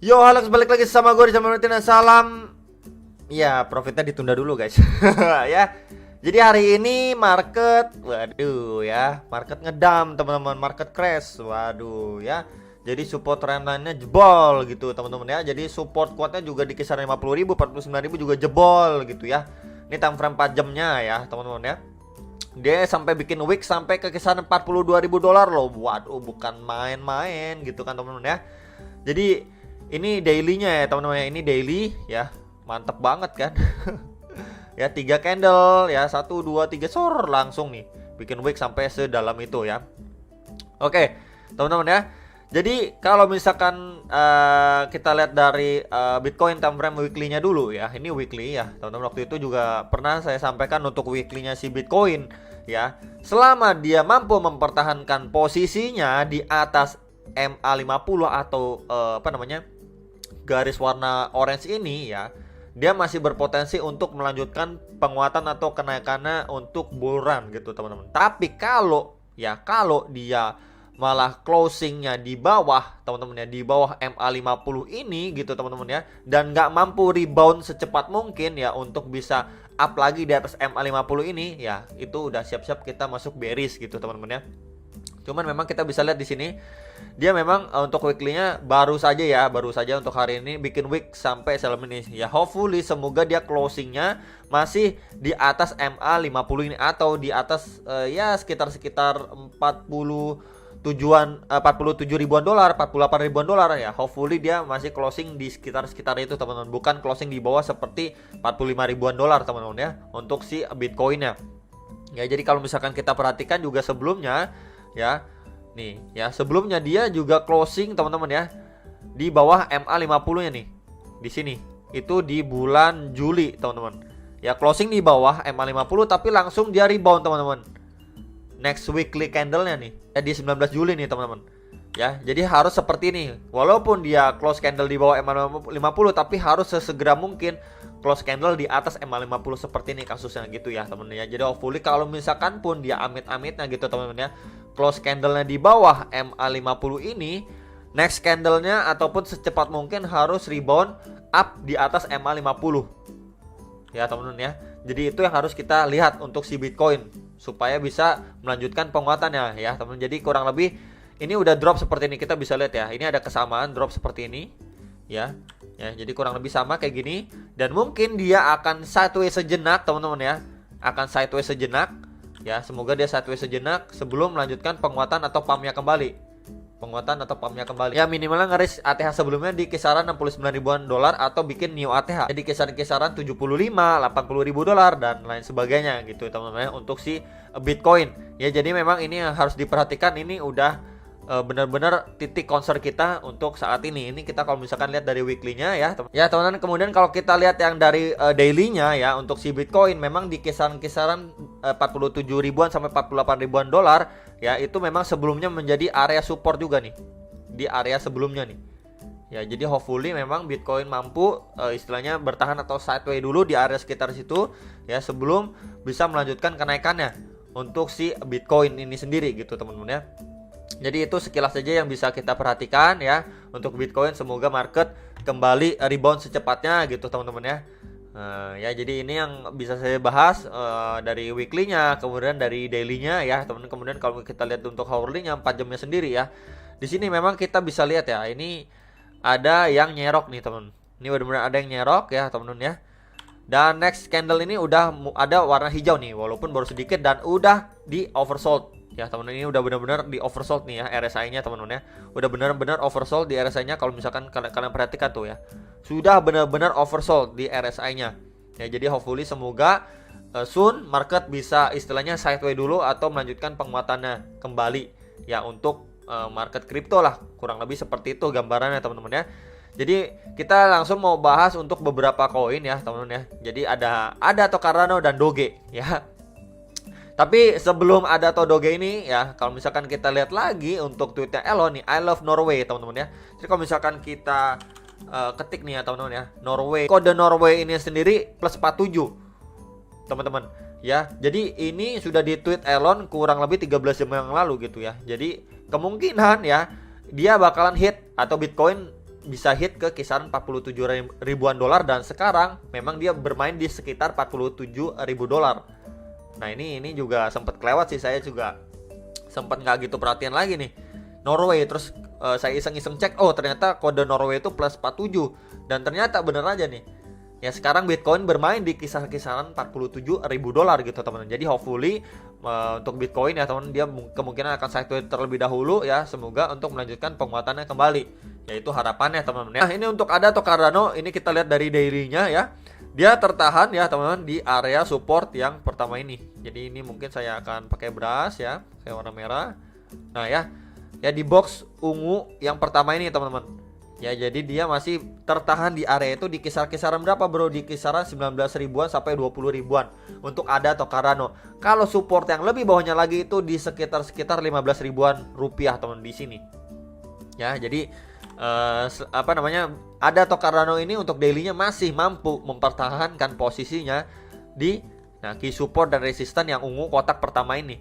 Yo, Alex balik lagi sama gue di channel Rutina. Salam. Ya, profitnya ditunda dulu guys. Ya. Jadi hari ini market, waduh ya, market ngedam teman-teman, market crash, waduh ya. Jadi support trendline-nya jebol gitu teman-teman ya. Jadi support kuatnya juga di kisaran 50.000, 49.000 juga jebol gitu ya. Ini time frame 4 jamnya ya teman-teman ya. Dia sampai bikin wick sampai ke kisaran 42.000 dolar loh. Waduh, bukan main-main gitu kan teman-teman ya. Jadi ini dailynya ya teman-teman ya. Ini daily ya. Mantep banget kan. Ya 3 candle ya, 1 2 3 langsung nih bikin wick sampai sedalam itu ya. Oke teman-teman ya. Jadi kalau misalkan kita lihat dari Bitcoin time frame weekly-nya dulu ya. Ini weekly ya teman-teman. Waktu itu juga pernah saya sampaikan untuk weekly-nya si Bitcoin ya. Selama dia mampu mempertahankan posisinya di atas MA50 atau garis warna orange ini ya, dia masih berpotensi untuk melanjutkan penguatan atau kenaikannya untuk bull run gitu teman-teman. Tapi kalau dia malah closingnya di bawah teman-teman ya, di bawah MA50 ini gitu teman-teman ya, dan nggak mampu rebound secepat mungkin ya untuk bisa up lagi di atas MA50 ini ya, itu udah siap-siap kita masuk bearish gitu teman-teman ya. Cuman memang kita bisa lihat di sini dia memang untuk weekly-nya baru saja untuk hari ini bikin wick sampai salam ini ya. Hopefully semoga dia closingnya masih di atas MA50 ini atau di atas ya sekitar 47 ribuan dolar, 48 ribuan dolar ya. Hopefully dia masih closing di sekitar itu teman-teman, bukan closing di bawah seperti 45 ribuan dolar teman-teman ya untuk si Bitcoin-nya. Ya, jadi kalau misalkan kita perhatikan juga sebelumnya ya, nih ya, sebelumnya dia juga closing teman-teman ya di bawah MA50-nya nih. Di sini itu di bulan Juli teman-teman. Ya closing di bawah MA50 tapi langsung dia rebound teman-teman. Next weekly candle-nya nih ya di 19 Juli nih teman-teman. Ya, jadi harus seperti ini. Walaupun dia close candle di bawah MA50 tapi harus sesegera mungkin close candle di atas MA50 seperti ini kasusnya gitu ya teman-teman ya. Jadi hopefully kalau misalkan pun dia amit-amitnya gitu teman-teman ya, close candle-nya di bawah MA50 ini, next candle-nya ataupun secepat mungkin harus rebound up di atas MA50 ya teman-teman ya. Jadi itu yang harus kita lihat untuk si Bitcoin supaya bisa melanjutkan penguatannya ya teman-teman. Jadi kurang lebih ini udah drop seperti ini, kita bisa lihat ya. Ini ada kesamaan drop seperti ini ya. Ya, jadi kurang lebih sama kayak gini, dan mungkin dia akan sideways sejenak teman-teman ya. Akan sideways sejenak ya, semoga dia sideways sejenak sebelum melanjutkan penguatan atau pumpnya kembali. Penguatan atau pumpnya kembali. Ya minimalnya ngeris ATH sebelumnya di kisaran 69 ribuan dolar atau bikin new ATH. Jadi kisaran 75, 80 ribu dolar dan lain sebagainya gitu teman-teman ya, untuk si Bitcoin. Ya jadi memang ini yang harus diperhatikan, ini udah benar-benar titik concern kita untuk saat ini. Ini kita kalau misalkan lihat dari weekly-nya ya. Ya teman-teman, kemudian kalau kita lihat yang dari daily-nya ya untuk si Bitcoin memang di kisaran 47 ribuan sampai 48 ribuan dolar ya, itu memang sebelumnya menjadi area support juga nih. Di area sebelumnya nih. Ya, jadi hopefully memang Bitcoin mampu istilahnya bertahan atau sideways dulu di area sekitar situ ya sebelum bisa melanjutkan kenaikannya untuk si Bitcoin ini sendiri gitu teman-teman ya. Jadi itu sekilas saja yang bisa kita perhatikan ya untuk Bitcoin. Semoga market kembali rebound secepatnya gitu teman-teman ya. Ya jadi ini yang bisa saya bahas dari weekly-nya, kemudian dari daily-nya ya teman-teman. Kemudian kalau kita lihat untuk hourly-nya 4 jamnya sendiri ya. Di sini memang kita bisa lihat ya, ini ada yang nyerok nih teman. Ini benar-benar ada yang nyerok ya teman-teman ya. Dan next candle ini udah ada warna hijau nih, walaupun baru sedikit dan udah di oversold. Ya teman-teman, ini udah benar-benar di oversold nih ya RSI-nya teman-teman ya. Udah benar-benar oversold di RSI-nya kalau misalkan kalian perhatikan tuh ya. Sudah benar-benar oversold di RSI-nya. Ya jadi hopefully semoga soon market bisa istilahnya sideways dulu atau melanjutkan penguatannya kembali ya untuk market kripto lah. Kurang lebih seperti itu gambarannya teman-teman ya. Jadi kita langsung mau bahas untuk beberapa koin ya teman-teman ya. Jadi ada Cardano dan Doge ya. Tapi sebelum ada Doge ini ya, kalau misalkan kita lihat lagi untuk tweetnya Elon nih, I love Norway teman-teman ya. Jadi kalau misalkan kita ketik nih ya teman-teman ya, Norway, kode Norway ini sendiri plus 47 teman-teman ya. Jadi ini sudah di tweet Elon kurang lebih 13 jam yang lalu gitu ya. Jadi kemungkinan ya dia bakalan hit atau Bitcoin bisa hit ke kisaran 47 ribuan dolar, dan sekarang memang dia bermain di sekitar 47 ribu dolar. Nah ini juga sempat kelewat sih, saya juga sempat nggak gitu perhatian lagi nih Norway. Terus saya iseng-iseng cek, oh ternyata kode Norway itu plus 47, dan ternyata bener aja nih. Ya sekarang Bitcoin bermain di kisaran 47 ribu dolar gitu teman-teman. Jadi hopefully untuk Bitcoin ya teman, dia kemungkinan akan sideways terlebih dahulu ya. Semoga untuk melanjutkan penguatannya kembali. Yaitu harapannya teman-teman ya. Nah ini untuk ADA atau Cardano, ini kita lihat dari daily-nya ya. Dia tertahan ya teman-teman di area support yang pertama ini. Jadi ini mungkin saya akan pakai brush ya, kayak warna merah. Nah ya di box ungu yang pertama ini teman-teman. Ya jadi dia masih tertahan di area itu di kisaran berapa bro? Di kisaran 19 ribuan sampai 20 ribuan untuk ADA atau Cardano. Kalau support yang lebih bawahnya lagi itu di sekitar 15 ribuan rupiah teman di sini. Ya jadi ADA atau Cardano ini untuk dailynya masih mampu mempertahankan posisinya di key support dan resisten yang ungu kotak pertama ini.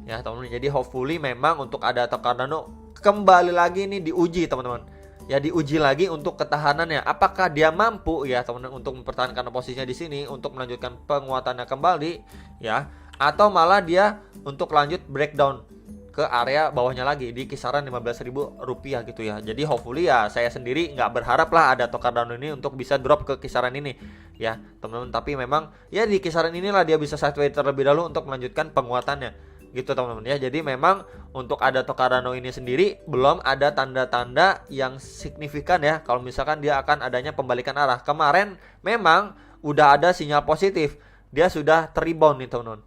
Ya teman-teman, jadi hopefully memang untuk ADA atau Cardano kembali lagi nih diuji teman-teman. Ya diuji lagi untuk ketahanannya, apakah dia mampu ya teman-teman untuk mempertahankan posisinya di sini untuk melanjutkan penguatannya kembali ya, atau malah dia untuk lanjut breakdown ke area bawahnya lagi di kisaran 15 ribu rupiah gitu ya. Jadi hopefully ya saya sendiri nggak berharap lah ada Cardano ini untuk bisa drop ke kisaran ini ya teman-teman, tapi memang ya di kisaran inilah dia bisa sideways terlebih dahulu untuk melanjutkan penguatannya gitu teman-teman ya. Jadi memang untuk ada Cardano ini sendiri belum ada tanda-tanda yang signifikan ya kalau misalkan dia akan adanya pembalikan arah. Kemarin memang udah ada sinyal positif, dia sudah rebound nih teman-teman.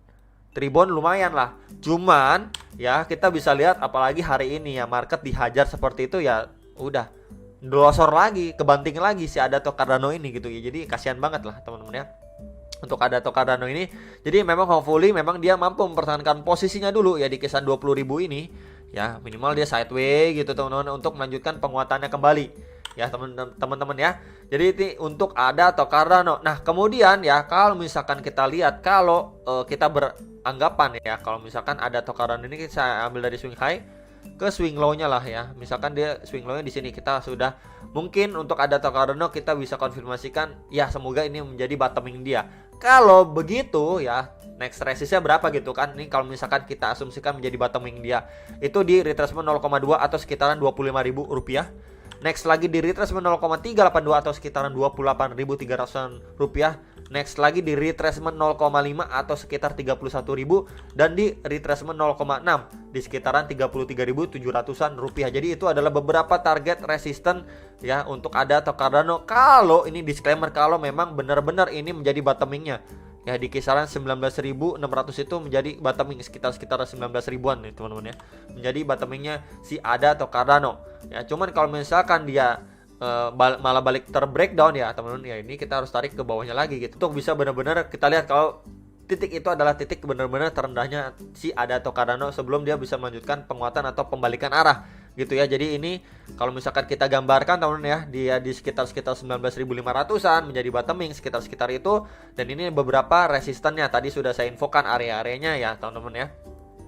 Rebound lumayan lah. Cuman ya kita bisa lihat apalagi hari ini ya market dihajar seperti itu ya, udah delosor lagi, kebanting lagi si ada Cardano ini gitu ya. Jadi kasihan banget lah teman-teman ya untuk ada Cardano ini. Jadi memang hopefully memang dia mampu mempertahankan posisinya dulu ya di kisaran 20 ribu ini ya, minimal dia sideways gitu teman-teman untuk melanjutkan penguatannya kembali ya teman-teman ya. Jadi ini untuk ADA atau Cardano. Nah kemudian ya kalau misalkan kita lihat, kalau kita beranggapan ya kalau misalkan ADA atau Cardano ini saya ambil dari swing high ke swing low-nya lah ya. Misalkan dia swing low-nya di sini, kita sudah mungkin untuk ADA atau Cardano kita bisa konfirmasikan ya semoga ini menjadi bottoming dia. Kalau begitu ya next resistnya berapa gitu kan. Ini kalau misalkan kita asumsikan menjadi bottoming dia itu di retracement 0,2 atau sekitaran 25 ribu rupiah. Next lagi di retracement 0,382 atau sekitaran 28.300 rupiah. Next lagi di retracement 0,5 atau sekitar 31.000, dan di retracement 0,6 di sekitaran 33.700-an rupiah. Jadi itu adalah beberapa target resisten ya untuk ADA atau Cardano. Kalau ini disclaimer, kalau memang benar-benar ini menjadi bottomingnya ya di kisaran 19.600 itu menjadi bottoming, sekitar 19 ribuan nih teman-teman ya, menjadi bottomingnya si ADA atau Cardano ya. Cuman kalau misalkan dia malah balik terbreakdown ya teman-teman ya, ini kita harus tarik ke bawahnya lagi gitu untuk bisa benar-benar kita lihat kalau titik itu adalah titik benar-benar terendahnya si ADA atau Cardano sebelum dia bisa melanjutkan penguatan atau pembalikan arah gitu ya. Jadi ini kalau misalkan kita gambarkan teman-teman ya, dia di sekitar 19.500-an menjadi bottoming sekitar itu, dan ini beberapa resistennya tadi sudah saya infokan area-areanya ya teman-teman ya.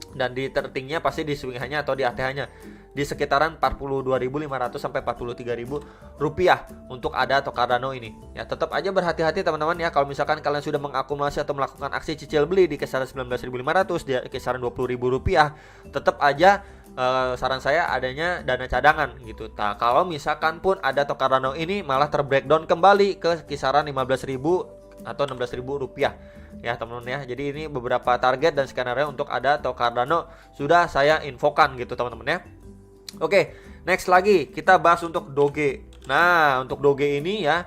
Dan di tertingnya pasti di swing high-nya atau di ATH-nya di sekitaran 42.500 sampai 43.000 rupiah untuk ADA atau Cardano ini. Ya tetap aja berhati-hati teman-teman ya, kalau misalkan kalian sudah mengakumulasi atau melakukan aksi cicil beli di kisaran 19.500 di kisaran 20.000 rupiah, tetap aja saran saya adanya dana cadangan gitu. Nah, kalau misalkan pun ADA atau Cardano ini malah terbreakdown kembali ke kisaran 15.000 atau 16.000 rupiah ya teman-teman ya. Jadi ini beberapa target dan skenario untuk ADA atau Cardano sudah saya infokan gitu teman-teman ya. Oke, next lagi kita bahas untuk Doge. Nah untuk Doge ini ya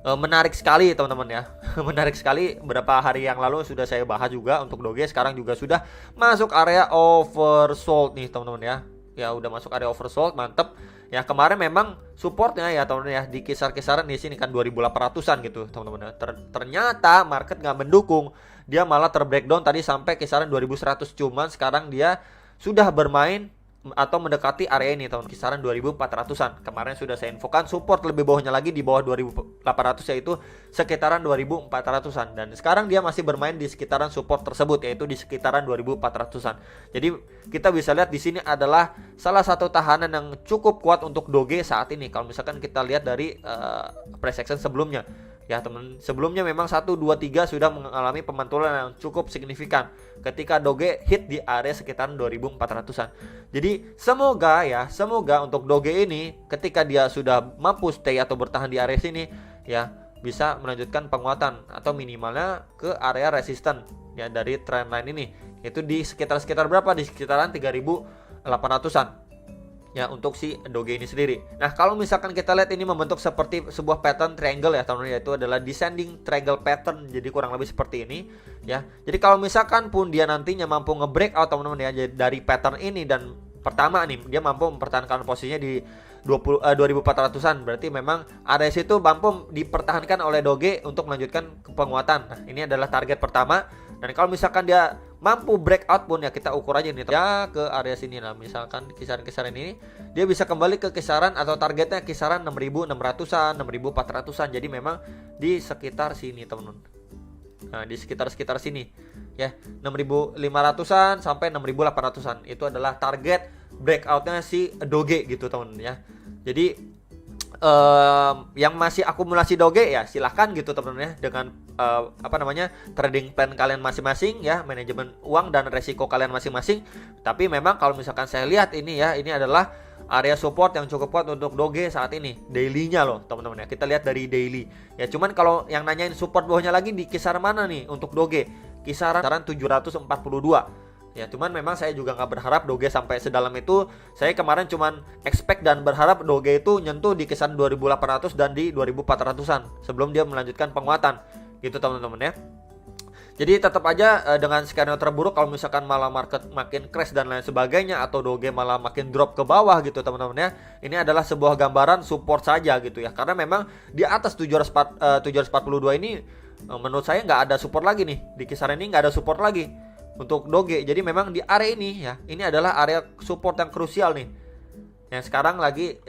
menarik sekali teman-teman ya. Menarik sekali, beberapa hari yang lalu sudah saya bahas juga untuk Doge. Sekarang juga sudah masuk area oversold nih teman-teman ya. Ya udah masuk area oversold, mantep. Ya kemarin memang supportnya ya teman-teman ya di kisar-kisaran di sini kan 2.800-an gitu teman-teman ya. Ternyata market nggak mendukung, dia malah terbreakdown tadi sampai kisaran 2.100. Cuman sekarang dia sudah bermain atau mendekati area ini tahun kisaran 2400-an. Kemarin sudah saya infokan support lebih bawahnya lagi di bawah 2800 yaitu sekitaran 2400-an, dan sekarang dia masih bermain di sekitaran support tersebut yaitu di sekitaran 2400-an. Jadi kita bisa lihat di sini adalah salah satu tahanan yang cukup kuat untuk Doge saat ini. Kalau misalkan kita lihat dari price action sebelumnya, ya teman, sebelumnya memang 1, 2, 3 sudah mengalami pemantulan yang cukup signifikan ketika Doge hit di area sekitaran 2400-an. Jadi semoga untuk Doge ini ketika dia sudah mampu stay atau bertahan di area sini ya, bisa melanjutkan penguatan atau minimalnya ke area resisten ya dari trendline ini, itu di sekitar berapa, di sekitaran 3800-an. Ya, untuk si Doge ini sendiri. Nah, kalau misalkan kita lihat ini membentuk seperti sebuah pattern triangle ya teman-teman, yaitu adalah descending triangle pattern. Jadi kurang lebih seperti ini ya. Jadi kalau misalkan pun dia nantinya mampu nge-breakout teman-teman ya dari pattern ini, dan pertama nih dia mampu mempertahankan posisinya di 2400-an, berarti memang area situ mampu dipertahankan oleh Doge untuk melanjutkan ke penguatan. Nah, ini adalah target pertama. Dan kalau misalkan dia mampu breakout pun ya, kita ukur aja nih ya ke area sini lah, misalkan kisaran-kisaran ini dia bisa kembali ke kisaran atau targetnya kisaran 6600-an, 6400-an. Jadi memang di sekitar sini teman-teman. Nah, di sekitar sini ya, 6500-an sampai 6800-an itu adalah target breakoutnya si Doge gitu teman-teman ya. Jadi yang masih akumulasi Doge ya silahkan gitu teman-teman ya, dengan trading plan kalian masing-masing ya, manajemen uang dan resiko kalian masing-masing. Tapi memang kalau misalkan saya lihat ini ya, ini adalah area support yang cukup kuat untuk Doge saat ini, daily-nya loh teman-teman ya. Kita lihat dari daily ya, cuman kalau yang nanyain support bawahnya lagi di kisaran mana nih untuk Doge, kisaran 742 ya. Cuman memang saya juga nggak berharap Doge sampai sedalam itu. Saya kemarin cuman expect dan berharap Doge itu nyentuh di kisaran 2800 dan di 2400-an sebelum dia melanjutkan penguatan gitu teman-teman ya. Jadi tetap aja dengan skenario terburuk, kalau misalkan malah market makin crash dan lain sebagainya, atau Doge malah makin drop ke bawah gitu teman-teman ya, ini adalah sebuah gambaran support saja gitu ya. Karena memang di atas 742 ini menurut saya nggak ada support lagi nih. Di kisaran ini nggak ada support lagi untuk Doge. Jadi memang di area ini ya, ini adalah area support yang krusial nih. Yang sekarang lagi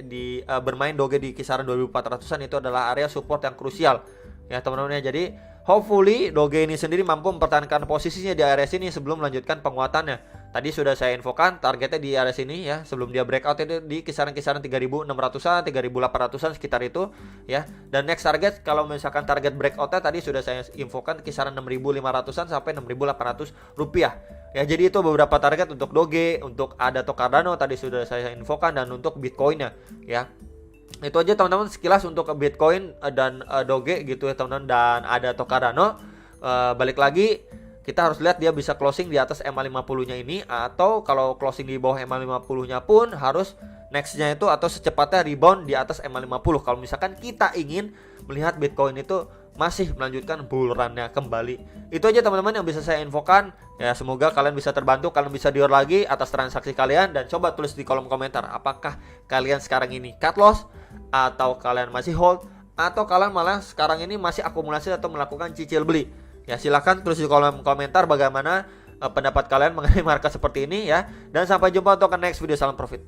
bermain Doge di kisaran 2400-an, itu adalah area support yang krusial ya teman-teman ya. Jadi hopefully Doge ini sendiri mampu mempertahankan posisinya di area sini sebelum melanjutkan penguatannya. Tadi sudah saya infokan targetnya di area sini ya, sebelum dia breakout itu di kisaran-kisaran 3600-an, 3800-an sekitar itu ya. Dan next target, kalau misalkan target breakoutnya tadi sudah saya infokan kisaran 6500-an sampai 6800 rupiah ya. Jadi itu beberapa target untuk Doge, untuk ADA atau Cardano tadi sudah saya infokan, dan untuk Bitcoinnya ya. Itu aja teman-teman sekilas untuk Bitcoin dan Doge gitu ya teman-teman, dan ADA atau Cardano. Balik lagi, kita harus lihat dia bisa closing di atas MA50-nya ini, atau kalau closing di bawah MA50-nya pun harus nextnya itu atau secepatnya rebound di atas MA50 kalau misalkan kita ingin melihat Bitcoin itu masih melanjutkan bull run-nya kembali. Itu aja teman-teman yang bisa saya infokan ya. Semoga kalian bisa terbantu, kalian bisa dior lagi atas transaksi kalian, dan coba tulis di kolom komentar apakah kalian sekarang ini cut loss, atau kalian masih hold, atau kalian malah sekarang ini masih akumulasi atau melakukan cicil beli. Ya silahkan tulis di kolom komentar bagaimana pendapat kalian mengenai market seperti ini ya. Dan sampai jumpa untuk next video. Salam profit.